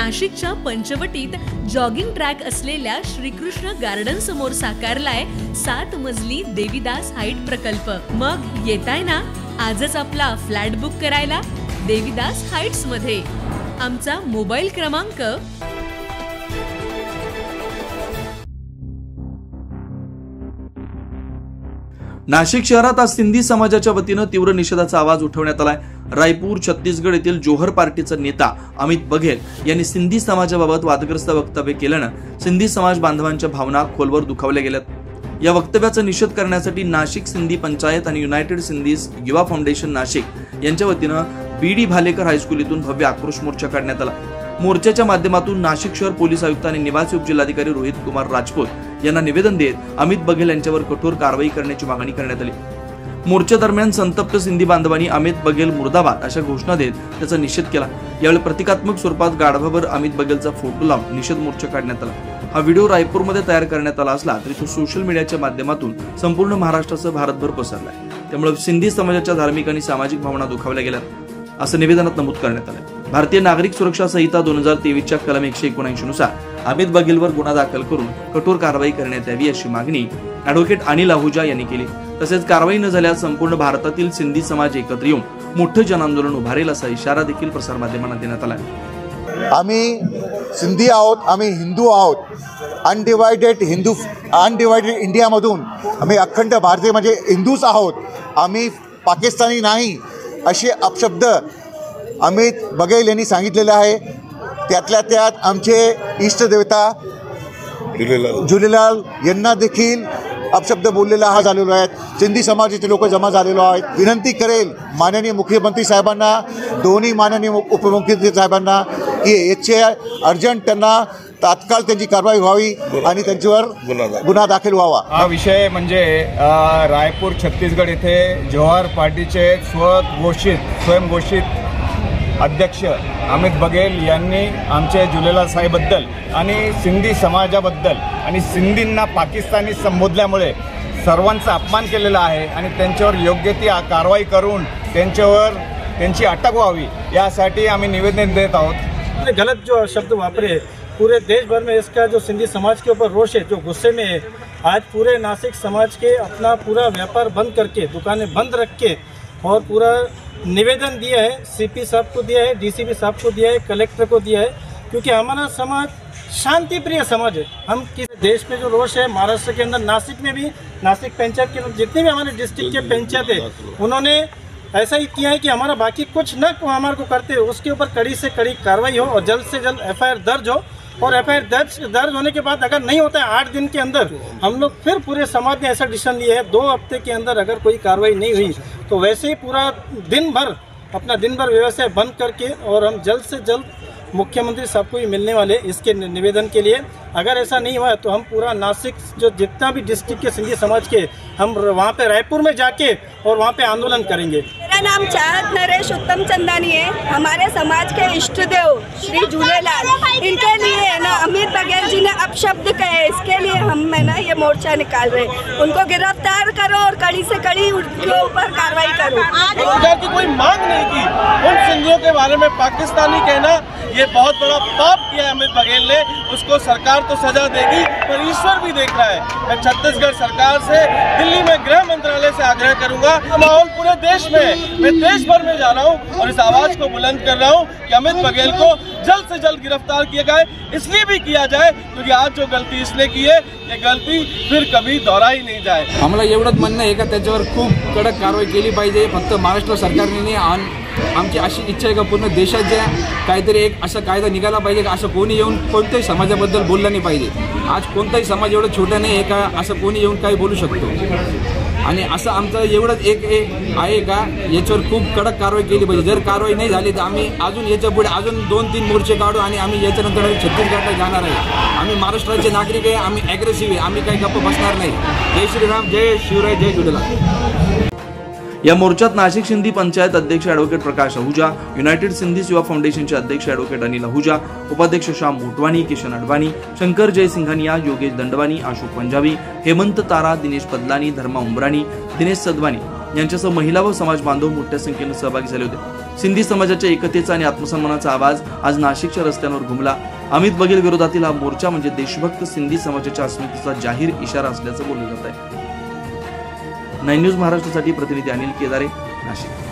नाशिकच्या पंचवटीत jogging track असलेल्या Shrikrishna garden समोर साकारलाय 7 मजली देवीदास हाईट प्रकल्प। मग येताय ना आजच आपला फ्लॅट बुक करायला देवीदास हाईट्स मध्ये। आमचा मोबाईल क्रमांक नाशिक शहरात आज सिंधी समाजाच्या वतीनं तीव्र निषेधाचा आवाज उठवण्यात आलाय। रायपूर छत्तीसगड येथील जोहर पार्टीचा नेता अमित बघेल यांनी सिंधी समाजाबाबत वादग्रस्त वक्तव्य केल्यानं सिंधी समाज बांधवांच्या भावना खोलवर दुखावल्या गेल्यात। या वक्तव्याचा निषेध करण्यासाठी नाशिक सिंधी पंचायत आणि युनायटेड सिंधीज युवा फाउंडेशन नाशिक यांच्या वतीनं बीडी भालेकर हायस्कूल इथून भव्य आक्रोश मोर्चा काढण्यात आला। मोर्चाच्या माध्यमातून नाशिक शहर पोलीस आयुक्त आणि निवासी उपजिल्हाधिकारी रोहित कुमार राजपूत यांना निवेदन देत अमित बघेल यांच्यावर कठोर कारवाई करण्याची मागणी करण्यात आली। मोर्चा दरम्यान संतप्त सिंधी बांधवांनी अमित बघेल मुर्दाबाद अशा घोषणा देत त्याचा निषेध केला। यावेळी प्रतिकात्मक स्वरूपात गाढवावर अमित बघेलचा फोटो लावून निषेध मोर्चा काढण्यात आला। हा व्हिडिओ रायपूरमध्ये तयार करण्यात आला असला तरी तो सोशल मीडियाच्या माध्यमातून संपूर्ण महाराष्ट्रासह भारतभर पसरलाय। त्यामुळे सिंधी समाजाच्या धार्मिक आणि सामाजिक भावना दुखावल्या गेल्यात असं निवेदनात नमूद करण्यात आलं। भारतीय नागरिक सुरक्षा संहिता 2023च्या कलम 179 नुसार अमित बघेलवर गुन्हा दाखल करून कठोर कारवाई करण्यात यावी अशी मागणी ॲडव्होकेट अनिल आहुजा यांनी केली। तसेच कारवाई न झाल्यास संपूर्ण भारतातील सिंधी समाज एकत्र येऊन मोठं जनआंदोलन उभारेल असा इशारा देखील प्रसारमाध्यमांना देण्यात आला। आम्ही सिंधी आहोत, आम्ही हिंदू आहोत, अनडिवायडेड इंडियामधून आम्ही अखंड भारतीय म्हणजे हिंदूच आहोत, आम्ही पाकिस्तानी नाही असे अपशब्द अमित बघेल यांनी सांगितलेले आहे। त्यातल्या त्यात आमचे इष्टदेवता झुलेलाल यांना देखील अपशब्द बोललेला हा झालेलो आहे। सिंधी समाजाचे लोक जमा झालेलो आहेत। विनंती करेल माननीय मुख्यमंत्री साहेबांना, दोन्ही माननीय उपमुख्यमंत्री साहेबांना की याचे अर्जंट त्यांना तात्काळ त्यांची कारवाई व्हावी आणि त्यांच्यावर गुन्हा दाखल व्हावा। हा विषय म्हणजे रायपूर छत्तीसगड येथे जोहर पार्टीचे स्वयंघोषित अध्यक्ष अमित बघेल यांनी आमचे झुलेलाल साहेबबद्दल आणि सिंधी समाजाबद्दल आणि सिंधींना पाकिस्तानी संबोधल्यामुळे सर्वांचा अपमान केलेला आहे आणि त्यांच्यावर योग्य ती कारवाई करून त्यांची अटक व्हावी यासाठी आम्ही निवेदन देत आहोत। गलत जो शब्द वापरे पूरे देश भर में इसका जो सिंधी समाज के ऊपर रोष है, जो गुस्से में है। आज पूरे नासिक समाज के अपना पूरा व्यापार बंद करके, दुकानें बंद रख के और पूरा निवेदन दिया है, सीपी साहब को दिया है, डीसीपी साहब को दिया है, कलेक्टर को दिया है, क्योंकि हमारा समाज शांति प्रिय समाज है। हम किस देश में जो रोष है, महाराष्ट्र के अंदर नासिक में भी, नासिक पंचायत के जितने भी हमारे डिस्ट्रिक्ट के पंचायत है उन्होंने ऐसा ही किया है कि हमारा बाकी कुछ न हमारे को करते उसके ऊपर कड़ी से कड़ी कार्रवाई हो और जल्द से जल्द FIR दर्ज हो। और FIR दर्ज होने के बाद अगर नहीं होता है 8 दिन के अंदर हम लोग फिर पूरे समाज ने ऐसा डिसीजन लिया है 2 हफ्ते के अंदर अगर कोई कार्रवाई नहीं हुई तो वैसे ही पूरा दिन भर व्यवसाय बंद करके और हम जल्द से जल्द मुख्यमंत्री साहब को ही मिलने वाले इसके निवेदन के लिए। अगर ऐसा नहीं हुआ तो हम पूरा नासिक जो जितना भी डिस्ट्रिक्ट के सिंधी समाज के हम वहाँ पे रायपुर में जाके और वहाँ पे आंदोलन करेंगे। मेरा नाम चाहत नरेश उत्तम चंदानी है। हमारे समाज के इष्ट देव श्री झूलेलाल, इनके लिए है ना अमित बघेल जी ने अपशब्द कहे, इसके लिए हम है ना ये मोर्चा निकाल रहे हैं। उनको गिरफ्तार करो और कड़ी से कड़ी उनके ऊपर कार्रवाई करो। सरकार की कोई मांग नहीं की, उन सिंधियों के बारे में पाकिस्तानी कहना ये बहुत बड़ा पाप किया है अमित बघेल ने। उसको सरकार तो सजा देगी पर ईश्वर भी देख रहा है। मैं छत्तीसगढ़ सरकार से, दिल्ली में गृह मंत्रालय से आग्रह करूंगा, माहौल पूरे देश में, मैं देश भर में जा रहा हूं और इस आवाज को बुलंद कर रहा हूं कि अमित बघेल को जल्द से जल्द गिरफ्तार किया जाए। इसलिए भी किया जाए क्योंकि आज जो गलती इसने की है ये गलती फिर कभी दोहराई नहीं जाए। आम्हाला एवढंच म्हणणं आहे का त्याच्यावर खूप कडक कारवाई केली पाहिजे। फक्त महाराष्ट्र सरकारने नाही, आमची अशी इच्छा आहे का पूर्ण देशाच्या काहीतरी एक असा कायदा निघाला पाहिजे का असं कोणी येऊन कोणत्याही समाजाबद्दल बोललं नाही पाहिजे। आज कोणताही समाज एवढं छोटा नाही आहे का असं कोणी येऊन काही बोलू शकतो आणि असं आमचं एवढंच एक आहे का याच्यावर खूप कडक कारवाई केली पाहिजे। जर कारवाई नाही झाली तर आम्ही अजून याच्या पुढे अजून 2-3 मोर्चे काढू आणि आम्ही याच्यानंतर छत्तीसगडला जाणार आहे। आम्ही महाराष्ट्राचे नागरिक आहे, आम्ही ॲग्रेसिव्ह आहे, आम्ही काही गप्प बसणार नाही। जय श्रीराम, जय शिवराय, जय झुलेलाल। या मोर्चात नाशिक सिंधी पंचायत अध्यक्ष advocate Prakash Ahuja, United Sindhis युवा फाउंडेशनचे अध्यक्ष ॲडव्होकेट अनिल आहुजा, उपाध्यक्ष श्याम मोटवानी, किशन अडवाणी, शंकर जय सिंघानिया, योगेश दंडवानी, अशोक पंजाबी, हेमंत तारा, दिनेश पदलानी, धर्मा उमराणी, दिनेश सदवानी यांच्यासह महिला व समाज बांधव मोठ्या संख्येने सहभागी झाले होते। सिंधी समाजाच्या एकतेचा आणि आत्मसन्मानाचा आवाज आज नाशिकच्या रस्त्यांवर घुमला। अमित बघेल विरोधातील हा मोर्चा म्हणजे देशभक्त सिंधी समाजाच्या अस्मितेचा जाहीर इशारा असल्याचं बोललं जात आहे। 9 न्यूज महाराष्ट्रासाठी प्रतिनिधी अनिल केदारे, नाशिक।